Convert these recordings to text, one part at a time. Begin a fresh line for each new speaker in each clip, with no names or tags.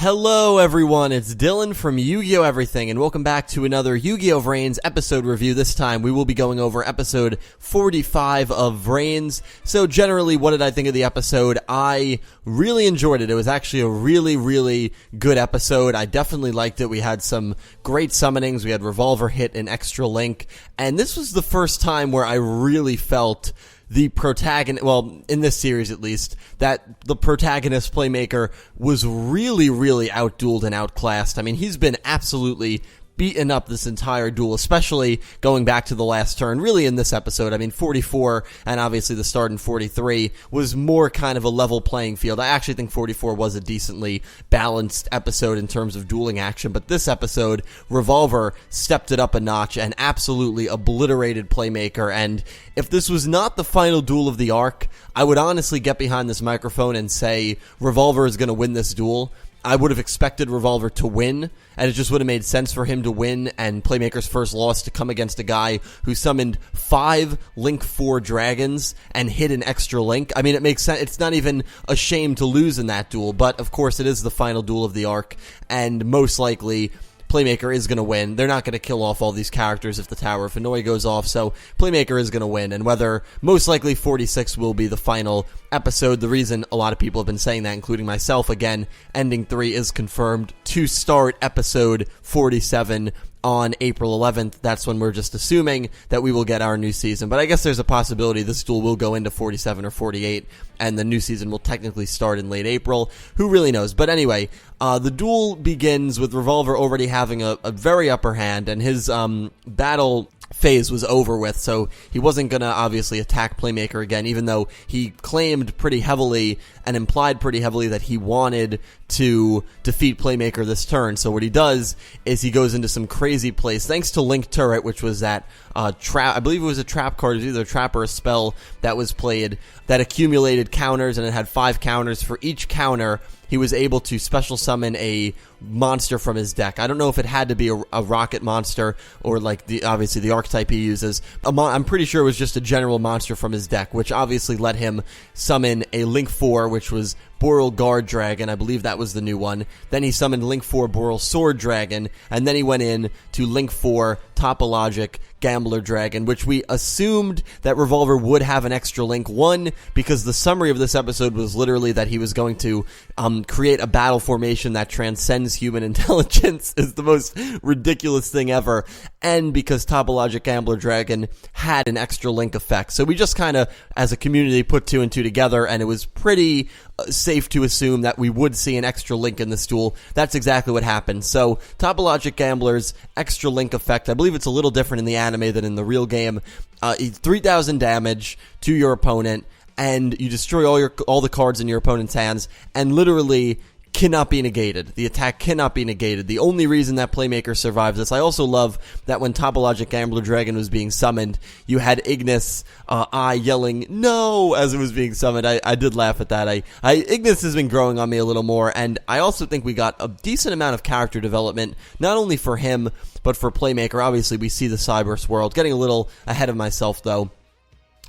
Hello everyone, it's Dylan from Yu-Gi-Oh! Everything, and welcome back to another Yu-Gi-Oh! VRains episode review. This time we will be going over episode 45 of VRains. So generally, what did I think of the episode? I really enjoyed it. It was actually a really good episode. I definitely liked it. We had some great summonings. We had Revolver hit an extra link, and this was the first time where I really felt the protagonist, well, in this series at least, that the protagonist playmaker was really outdueled and outclassed. I mean, he's been absolutely beaten up this entire duel, especially going back to the last turn, really in this episode. I mean, 44 and obviously the start in 43 was more kind of a level playing field. I actually think 44 was a decently balanced episode in terms of dueling action, but this episode, Revolver stepped it up a notch and absolutely obliterated Playmaker. And if this was not the final duel of the arc, I would honestly get behind this microphone and say Revolver is going to win this duel. I would have expected Revolver to win, and it just would have made sense for him to win and Playmaker's first loss to come against a guy who summoned 5 Link 4 dragons and hit an extra link. I mean, it makes sense. It's not even a shame to lose in that duel, but of course it is the final duel of the arc, and most likely Playmaker is going to win. They're not going to kill off all these characters if the Tower of Hanoi goes off, so Playmaker is going to win, and whether most likely 46 will be the final episode. The reason a lot of people have been saying that, including myself, again, Ending 3 is confirmed to start episode 47 on April 11th. That's when we're just assuming that we will get our new season. But I guess there's a possibility this duel will go into 47 or 48, and the new season will technically start in late April. Who really knows? But anyway, the duel begins with Revolver already having a very upper hand, and his battle phase was over with, so he wasn't going to obviously attack Playmaker again, even though he claimed pretty heavily and implied pretty heavily that he wanted to defeat Playmaker this turn. So what he does is he goes into some crazy place, thanks to Link Turret, which was that trap, I believe it was a trap card, it was either a trap or a spell that was played that accumulated counters, and it had 5 counters. For each counter, he was able to special summon a monster from his deck. I don't know if it had to be a rocket monster or like obviously the archetype he uses. I'm pretty sure it was just a general monster from his deck, which obviously let him summon a Link 4, which was Boral Guard Dragon. I believe that was the new one. Then he summoned Link 4 Boral Sword Dragon, and then he went in to Link 4 Topologic Gambler Dragon, which we assumed that Revolver would have an extra link. One, because the summary of this episode was literally that he was going to create a battle formation that transcends human intelligence, is the most ridiculous thing ever, and because Topologic Gambler Dragon had an extra link effect. So we just kind of, as a community, put 2 and 2 together, and it was pretty safe to assume that we would see an extra link in this duel. That's exactly what happened. So Topologic Gambler's extra link effect, I believe it's a little different in the anime than in the real game. 3,000 damage to your opponent, and you destroy all the cards in your opponent's hands, and literally cannot be negated. The attack cannot be negated. The only reason that Playmaker survives this. I also love that when Topologic Gambler Dragon was being summoned, you had Ignis yelling "no" as it was being summoned. I did laugh at that. Ignis has been growing on me a little more, and I also think we got a decent amount of character development, not only for him but for Playmaker. Obviously, we see the Cyberse world. Getting a little ahead of myself though.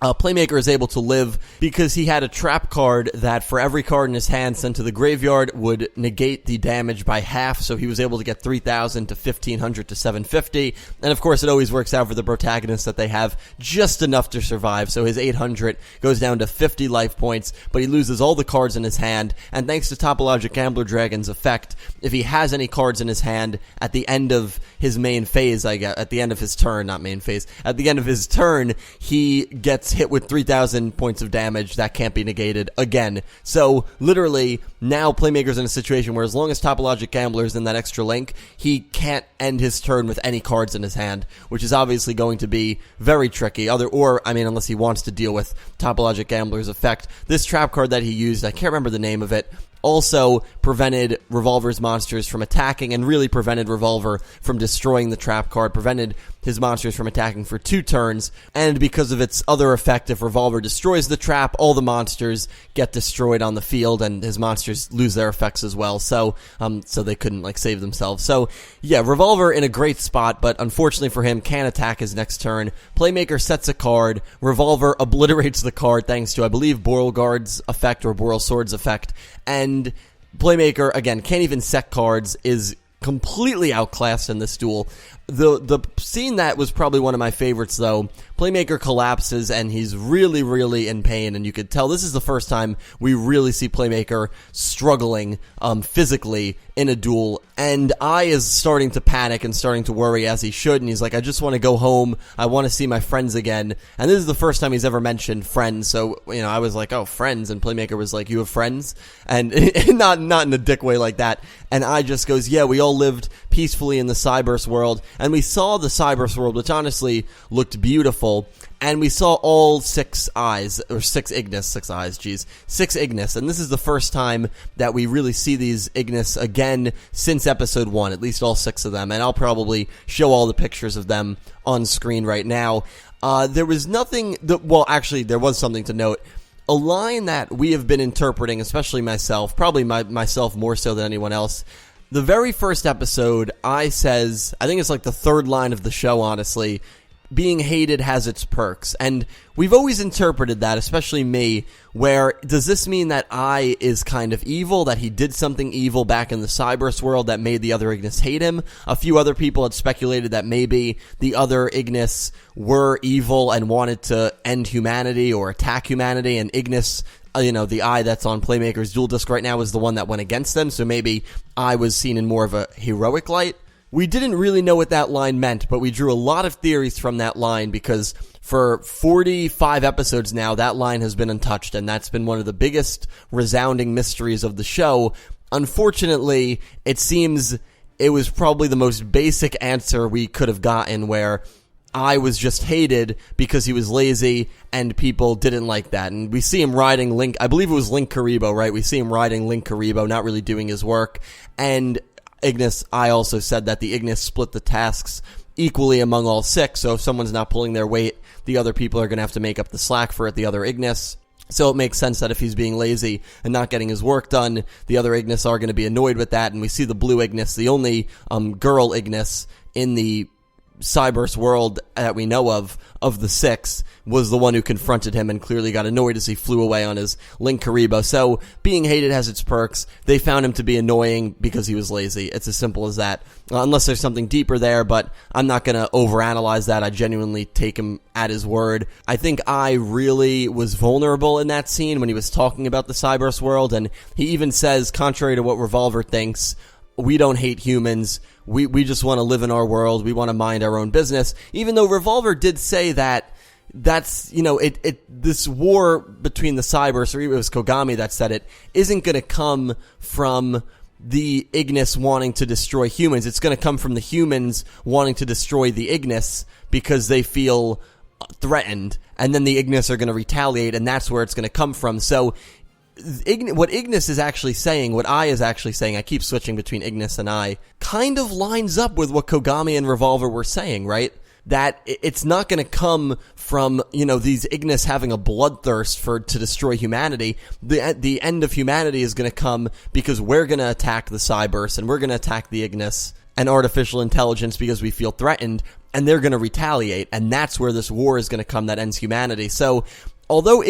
Playmaker is able to live because he had a trap card that for every card in his hand sent to the graveyard would negate the damage by half, so he was able to get 3,000 to 1,500 to 750, and of course it always works out for the protagonist that they have just enough to survive, so his 800 goes down to 50 life points, but he loses all the cards in his hand, and thanks to Topologic Gambler Dragon's effect, if he has any cards in his hand at the end of his main phase, at the end of his turn, not main phase, at the end of his turn, he gets hit with 3,000 points of damage that can't be negated again. So literally now Playmaker's in a situation where as long as Topologic Gambler is in that extra link, he can't end his turn with any cards in his hand, which is obviously going to be very tricky. Unless he wants to deal with Topologic Gambler's effect. This trap card that he used, I can't remember the name of it, also prevented Revolver's monsters from attacking and really prevented Revolver from destroying the trap card, prevented his monsters from attacking for 2 turns, and because of its other effect, if Revolver destroys the trap, all the monsters get destroyed on the field, and his monsters lose their effects as well, so they couldn't, save themselves. So, yeah, Revolver in a great spot, but unfortunately for him, can't attack his next turn. Playmaker sets a card, Revolver obliterates the card thanks to, I believe, Boral Guard's effect or Boral Sword's effect, and Playmaker, again, can't even set cards, is completely outclassed in this duel. The scene that was probably one of my favorites, though, Playmaker collapses and he's really, really in pain, and you could tell this is the first time we really see Playmaker struggling physically in a duel, and I is starting to panic and starting to worry, as he should, and he's like, I just want to go home, I want to see my friends again, and this is the first time he's ever mentioned friends, so, I was like, oh, friends, and Playmaker was like, you have friends? And not in a dick way like that, and I just goes, yeah, we all lived peacefully in the Cyberse world, and we saw the Cyberse world, which honestly looked beautiful, and we saw all six eyes, or six Ignis, and this is the first time that we really see these Ignis again since episode 1, at least all 6 of them, and I'll probably show all the pictures of them on screen right now. There was nothing, well, actually, there was something to note. A line that we have been interpreting, especially myself, probably myself more so than anyone else. The very first episode, I think it's like the third line of the show, honestly, being hated has its perks, and we've always interpreted that, especially me, where does this mean that I is kind of evil, that he did something evil back in the Cyberse world that made the other Ignis hate him? A few other people had speculated that maybe the other Ignis were evil and wanted to end humanity or attack humanity, and Ignis, the eye that's on Playmaker's duel disk right now is the one that went against them, so maybe I was seen in more of a heroic light. We didn't really know what that line meant, but we drew a lot of theories from that line because for 45 episodes now, that line has been untouched, and that's been one of the biggest resounding mysteries of the show. Unfortunately, it seems it was probably the most basic answer we could have gotten, where I was just hated because he was lazy and people didn't like that. And we see him riding Link, I believe it was Link Karibo, right? We see him riding Link Karibo, not really doing his work, and Ignis, I also said that the Ignis split the tasks equally among all 6, so if someone's not pulling their weight, the other people are going to have to make up the slack for it, the other Ignis. So it makes sense that if he's being lazy and not getting his work done, the other Ignis are going to be annoyed with that, and we see the blue Ignis, the only girl Ignis in the Cyberse world that we know of the 6, was the one who confronted him and clearly got annoyed as he flew away on his Link Karibo. So, being hated has its perks. They found him to be annoying because he was lazy. It's as simple as that. Unless there's something deeper there, but I'm not going to overanalyze that. I genuinely take him at his word. I think I really was vulnerable in that scene when he was talking about the Cyberse world, and he even says, contrary to what Revolver thinks, we don't hate humans, we just want to live in our world, we want to mind our own business, even though Revolver did say that that's, this war between the Cyberse, or even it was Kogami that said it, isn't going to come from the Ignis wanting to destroy humans, it's going to come from the humans wanting to destroy the Ignis because they feel threatened, and then the Ignis are going to retaliate, and that's where it's going to come from. So what Ignis is actually saying, what I is actually saying, I keep switching between Ignis and I, kind of lines up with what Kogami and Revolver were saying, right? That it's not going to come from, these Ignis having a bloodthirst to destroy humanity. The end of humanity is going to come because we're going to attack the Cyberse, and we're going to attack the Ignis and artificial intelligence because we feel threatened, and they're going to retaliate, and that's where this war is going to come that ends humanity. So, although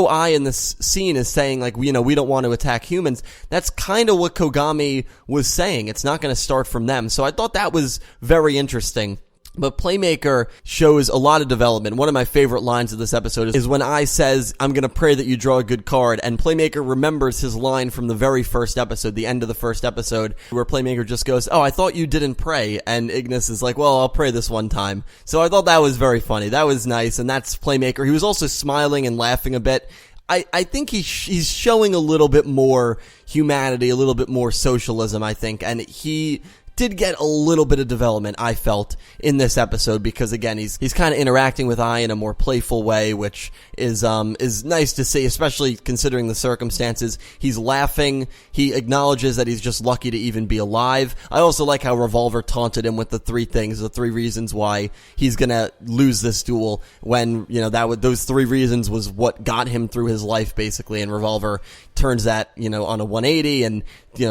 I in this scene is saying, like, we don't want to attack humans, that's kind of what Kogami was saying. It's not going to start from them. So I thought that was very interesting. But Playmaker shows a lot of development. One of my favorite lines of this episode is when I says, I'm going to pray that you draw a good card, and Playmaker remembers his line from the very first episode, the end of the first episode, where Playmaker just goes, oh, I thought you didn't pray, and Ignis is like, well, I'll pray this one time. So I thought that was very funny. That was nice, and that's Playmaker. He was also smiling and laughing a bit. I think he's showing a little bit more humanity, a little bit more socialism, I think, and he did get a little bit of development, I felt, in this episode, because again, he's kind of interacting with I in a more playful way, which is nice to see, especially considering the circumstances. He's laughing, he acknowledges that he's just lucky to even be alive. I also like how Revolver taunted him with the 3 things, the 3 reasons why he's gonna lose this duel, when, those 3 reasons was what got him through his life, basically, and Revolver turns that, on a 180 and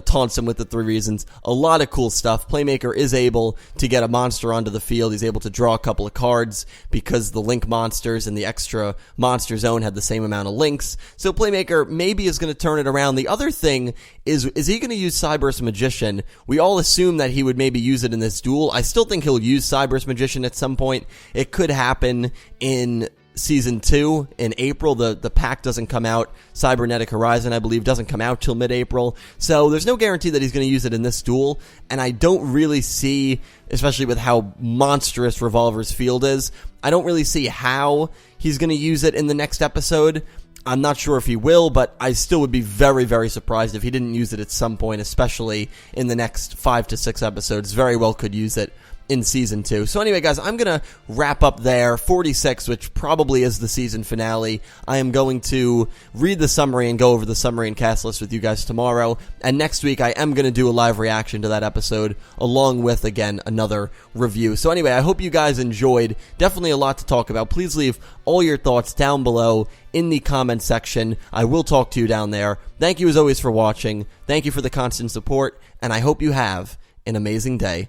taunts him with the 3 reasons. A lot of cool stuff. Playmaker is able to get a monster onto the field. He's able to draw a couple of cards because the link monsters and the extra monster zone had the same amount of links. So Playmaker maybe is going to turn it around. The other thing is he going to use Cyberse Magician? We all assume that he would maybe use it in this duel. I still think he'll use Cyberse Magician at some point. It could happen in Season 2 in April. The pack doesn't come out. Cybernetic Horizon, I believe, doesn't come out till mid-April. So there's no guarantee that he's going to use it in this duel, and I don't really see, especially with how monstrous Revolver's field is, I don't really see how he's going to use it in the next episode. I'm not sure if he will, but I still would be very, very surprised if he didn't use it at some point, especially in the next 5 to 6 episodes. Very well could use it in Season 2. So anyway, guys, I'm going to wrap up there. 46, which probably is the season finale. I am going to read the summary and go over the summary and cast list with you guys tomorrow. And next week, I am going to do a live reaction to that episode, along with, again, another review. So anyway, I hope you guys enjoyed. Definitely a lot to talk about. Please leave all your thoughts down below in the comment section. I will talk to you down there. Thank you, as always, for watching. Thank you for the constant support, and I hope you have an amazing day.